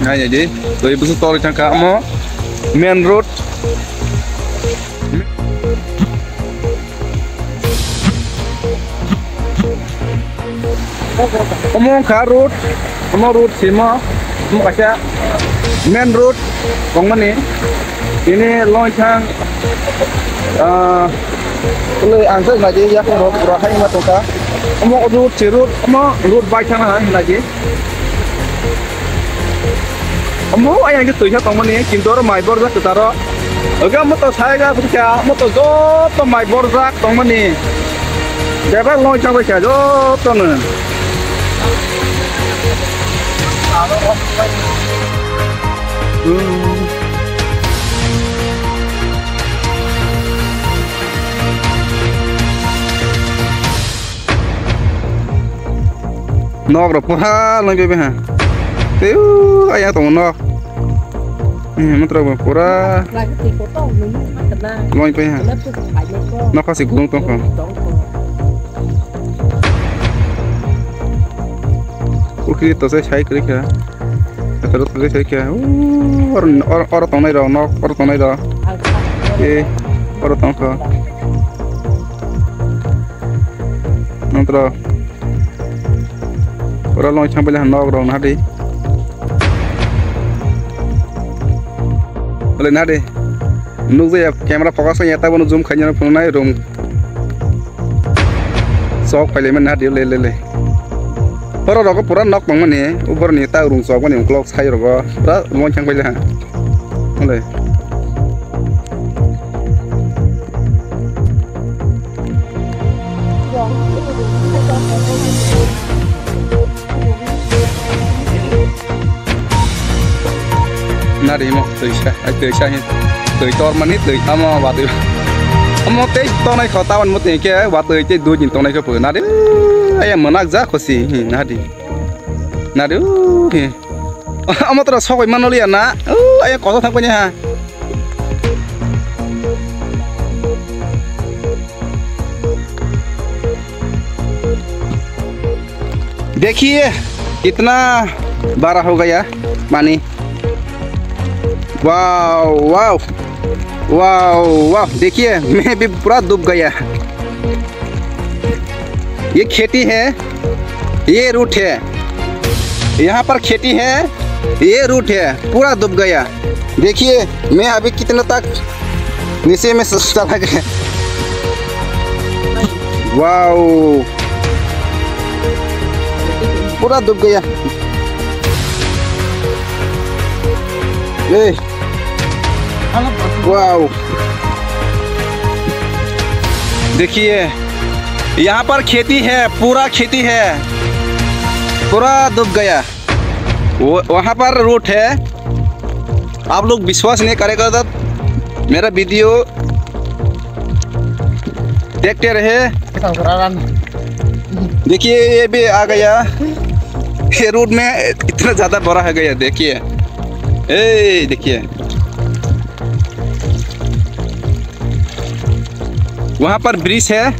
ngay jadi dari bus tol cangka mo main road omong ka road sima omong kaca main road kong mana ini loncang le answer lagi ya kan road berapa yang matoka omong road cirut omong road bike sana lagi omong ayam gitu ya kong mana kintor mai borza ketaro agak motor saya gak percaya motor joto mai borza kong mana dapat loncang percaya joto nih nọc rồi pura lên bebe ha tiêu ayah tong nọc matra pura loin pe ha nọc kasih gulung tong kan ukir to saya cai krik ya terus saya cai orang tong nai ro nọc orang tong nai ro orang tong ka matra orang long champai lah nok rong nadi, boleh nadi, nuk je kamera fokus nya ta bonu zoom khanya phone nai room, sok pale men nadi le, orang rok pura nok bang mana, ubur ni ta room sok mana clock sai rok, pura long champai lah, boleh. Nari mo từ xa hin từ to manit từ amo và từ amo tết to này khó tao một tiền kia và từ chơi đua nhìn to này có phải nari ai mà nát giá khó xí nari amo tao soi mà nó liền na ai có thằng cái nha देखिए कितना बड़ा हो गया पानी वाव वाव वाव वाव देखिए मैं भी पूरा डूब गया ये खेती है ये रूट है यहाँ पर खेती है ये रूट है पूरा डूब गया देखिए मैं अभी कितना तक नीचे में चला गया वाव पूरा डूब गया वाव देखिए यहाँ पर खेती है पूरा खेती है पूरा डूब गया वहाँ पर रूट है आप लोग विश्वास नहीं करेगा तो मेरा वीडियो देखते रहे देखिए ये भी आ गया ये रूट में इतना ज़्यादा बड़ा है गया देखिए देखिए वहाँ पर ब्रिज है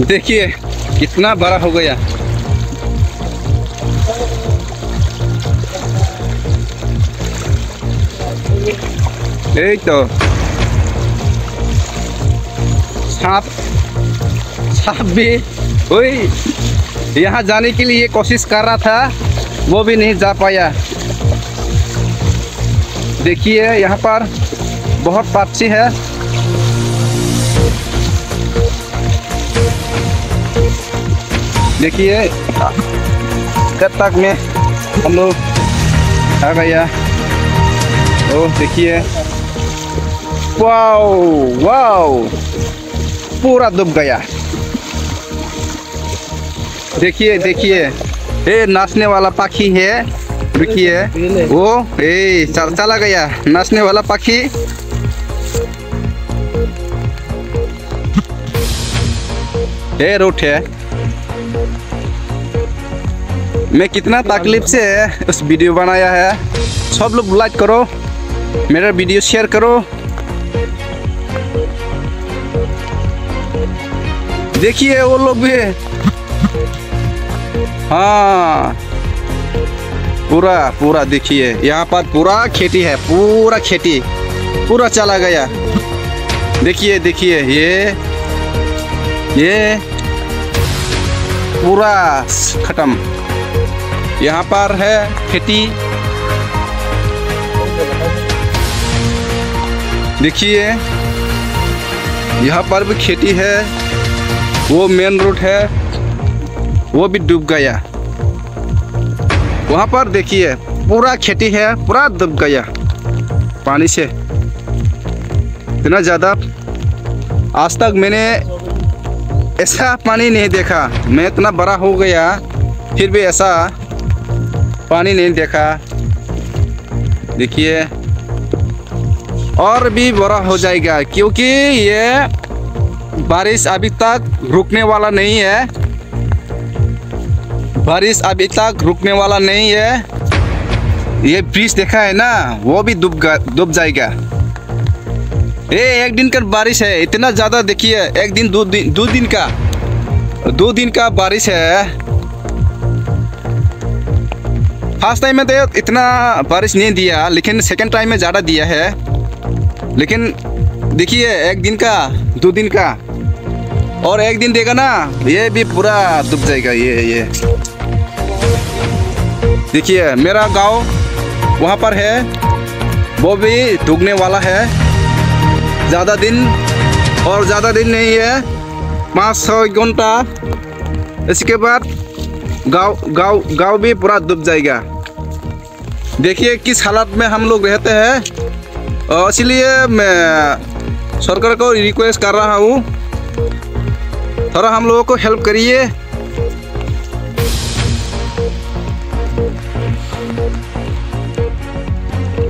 देखिए कितना बड़ा हो गया एक तो सांप भी यहाँ जाने के लिए कोशिश कर रहा था वो भी नहीं जा पाया देखिए यहाँ पर बहुत पक्षी है देखिए कब तक में हम लोग आ गया देखिए वाओ वाओ पूरा डूब गया देखिए देखिए ये नाचने वाला पक्षी है देखिए वो चला गया नाचने वाला पक्षी ये रूट है मैं कितना तकलीफ से उस वीडियो बनाया है सब लोग लाइक करो मेरा वीडियो शेयर करो देखिए वो लोग भी। हाँ पूरा पूरा देखिए यहाँ पर पूरा खेती है, पूरा खेती पूरा चला गया। देखिए देखिए ये पूरा खत्म। यहाँ पर है खेती, देखिए यहाँ पर भी खेती है। वो मेन रोड है वो भी डूब गया। वहाँ पर देखिए पूरा खेती है, पूरा डूब गया पानी से। इतना ज़्यादा आज तक मैंने ऐसा पानी नहीं देखा। मैं इतना बड़ा हो गया फिर भी ऐसा पानी नहीं देखा। देखिए और भी बड़ा हो जाएगा क्योंकि ये बारिश अभी तक रुकने वाला नहीं है। बारिश अभी तक रुकने वाला नहीं है। ये ब्रिज देखा है ना, वो भी डूब जाएगा। ये एक दिन का बारिश है, इतना ज़्यादा देखिए। एक दिन दो दिन का बारिश है। फर्स्ट टाइम में तो इतना बारिश नहीं दिया, लेकिन सेकंड टाइम में ज़्यादा दिया है। लेकिन देखिए एक दिन का, 2 दिन का और एक दिन देगा ना, ये भी पूरा डूब जाएगा। ये देखिए मेरा गांव वहाँ पर है, वो भी डूबने वाला है। ज़्यादा दिन नहीं है, 5-6 घंटा। इसके बाद गांव भी पूरा डूब जाएगा। देखिए किस हालत में हम लोग रहते हैं। इसलिए मैं सरकार को रिक्वेस्ट कर रहा हूँ, थोड़ा हम लोगों को हेल्प करिए।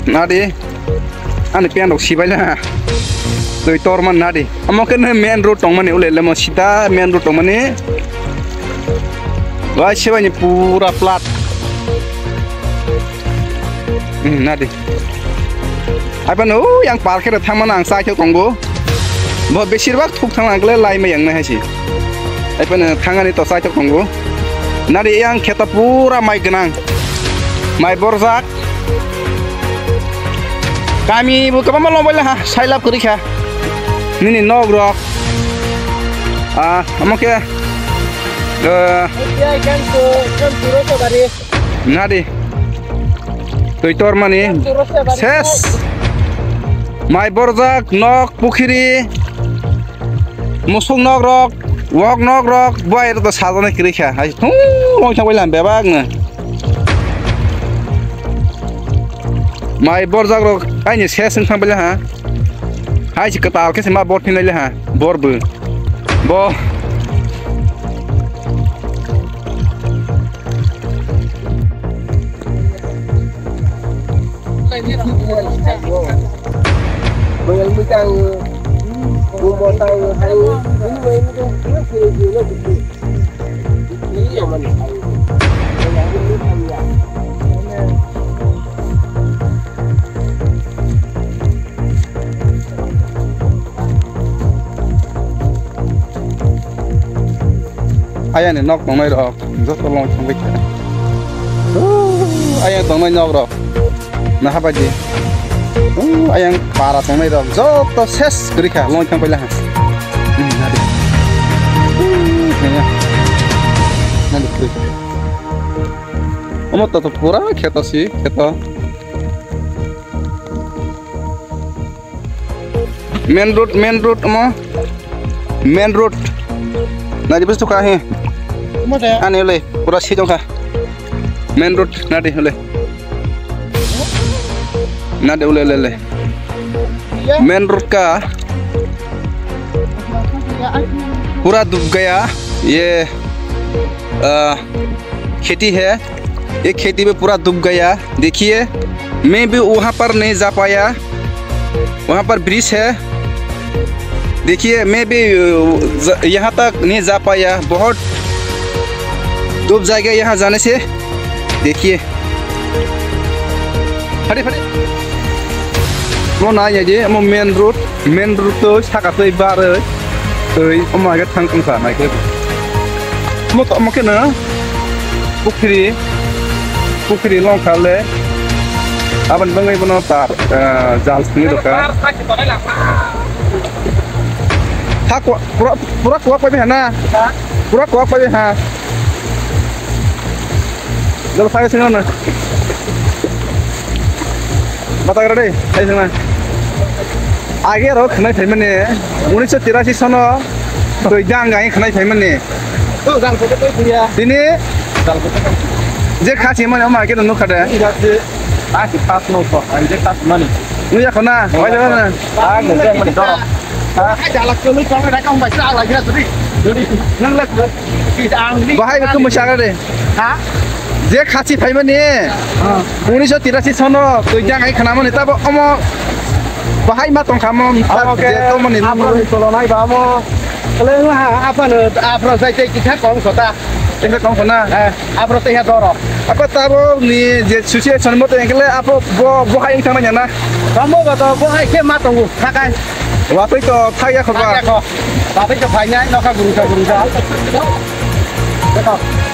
नादी आने pen रok sibai lah toi torman nadi amoken main road tongmani ule lemo sita main road tongmani wah sibai ni pura plat nadi apan yang parkir thangman ang sai kheu tongbo bo beshirbak thuk thangle lai ma yang na hasi apan thangani to sai kheu tongbo nadi yang kheta pura mai gnang mai borzak kami buka apa malam boleh ha, saya lap kerja. Ini nog rok. Amak ya. Nadi. Tuitor mani. Ses. Mai borzak nog pukhiri. Musung nog rok. Wok nog rok. Boy itu sahaja kerja. Hai. Long cang boleh bebak ne. Mai borzak rok. Ai ni ses sang bela ha. Hai si katal ke sema bot ni le ha. Bor bu. Bo. Bayang butang bumotang hai ini main tu kira gitu. Ini yang mana hai. Yang ini tanya. Ayah ni nok tong mai ro, rất là long trong cái kia. Ayah tong mai nok ro, nah apa je? Ayah para tong mai ro, rất là ses kerja long trong cái là. Nadi, nadi kerja. Omat tu pura kita sih kita. Main road omo, main road. Nadi bes tu kah he? Ane oleh pura sih jongka main road nadi oleh main road का पूरा डूब गया। ये खेती है, ये खेती में पूरा डूब गया। देखिए मैं भी वहाँ पर नहीं जा पाया, वहाँ पर ब्रिज है। देखिए मैं भी यहाँ तक नहीं जा पाया, बहुत डूब जाएगा यहाँ जाने से। देखिए फटे वो ना ये मो मेन रोड तो साका तो बार tới ông mà cái thằng công sản này cái một cái nữa bukri long khá lẽ bên bên ngay bên nó tạt jalan sendiri được cả thác puraไปหาpuraไปหาKalau saya senang na, bata kira deh, saya senang. Agar orang kenal film ni, 1983 sana, tu jangan yang kenal film ni. Tu jangan foto tu dia. Ini, je kasih mana orang kita nak ada. Kasih pas nopo, je kasih mana. Ni ya kena, macam mana? Mungkin mana dorong. Jalan kami kalau dah kau baca lagi lah tadi. Nang lek, kita angli. Bahaya tu masyarakat deh. जे खाची फाइम ने 1983 सनो तो जांगाय खानामो ने तब अमो बाहाय मा तंग खामो जे तो मनि आपन तोलनाय बामो ले आपन आपन साइते किथा कम खता एके कम खना आपन ते हा दरो apa tabo ni je situation mo te engle apo bohai thang na na kamo ga to bohai ke ma tongu thakai wa pe to thaya khaba ba pe to phai nyai no kha guru da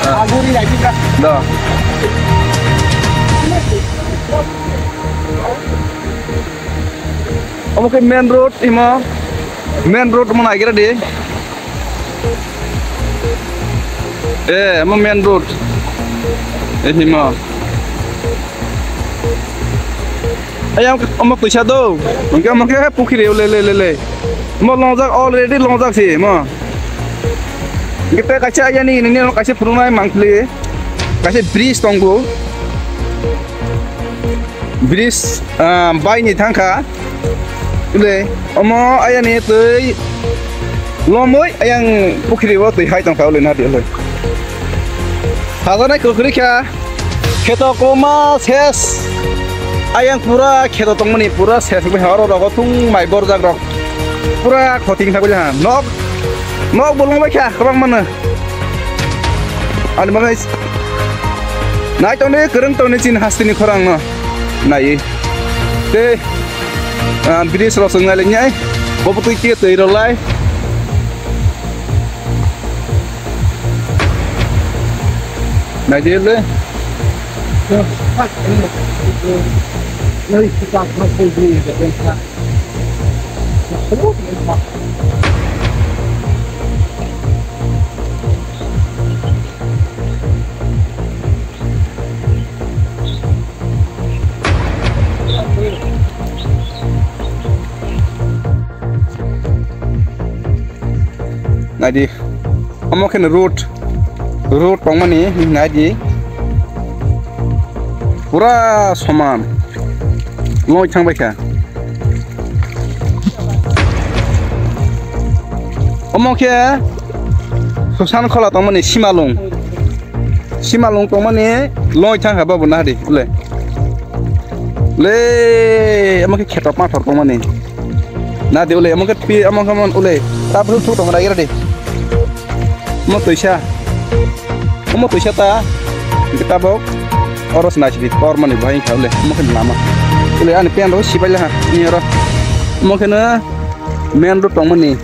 aguri này chứ đó ông cái main road mana kira deh main road ini mah ayam ông tu siapa tu mungkin pukiri le mau lonjak already lonjak sih mah kita kaca aja nih, ini orang kasih perumah mangkli, kasih bridge tonggo, bridge, bay nih tangka, udah, omo aja nih tuh, lomoy yang pukiri waktu hai tangka udah nanti udah. Halo nih kukuri kya, kita koma ses, ayang pura kita tong meni pura ses, beharo rogo tung mai bor jagrok, pura khoting thaku jahan, nok. Mau bolong baca, kerang mana? Ada mana? Naik tahun ni kerang tahun ni cina hasti ni kerang na, naik. Deh, biri serasa ngalenya, bawa tu ikut tu irolai. Naik je le. Nari kita nak pergi ke tempat. Semua tempat. Nadi, kamu kena road pang mana ni nadi, pura saman, mau cang baca. Kamu ke, susah kalau tang mana simalung pang mana, mau cang apa pun nadi, le, kamu ke kerap macam pang mana, nadi le, kamu ke pi, kamu le, tapi tu tang mana kira deh. Mau tu siapa ta? Kita bawa orang senasib orang mana bahagia kau le, mungkin lama. Kalau ane pian roh siapa lah, ni orang mungkin main road tong mana?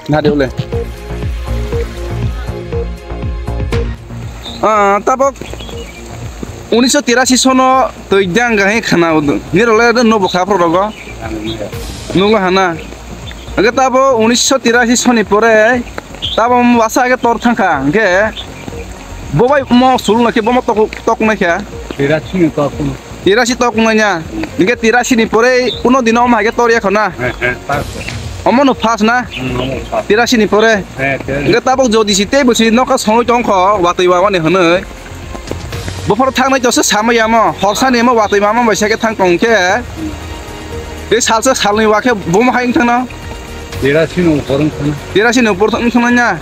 Nade le. Tapi 1983 sono tu jangan he khana udu. Ni rola ada no bokha pro rogo. Nunggu hana. Agar tabo 1983 soni pore, tabo masa agar tor thangka, ke, bobai mau sulung lagi, bomo tok nak ya? Tirasi tok nanya, ni tirasi ni pore, uno dino mah agar tor ya kena. Omon pas na, tirasi ni pore. Agar tabo jodi site, busi nokas hongo jongko, waktu iwan ni hana. Bopor thang na jose sama ya mo, horsa ni mo waktu iwan mo bisa ke thang kongke. Ini salsa salni wakhe bom haing thana. Tirasi no porong thana nya.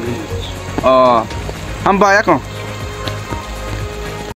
Oh, hamba ya ko.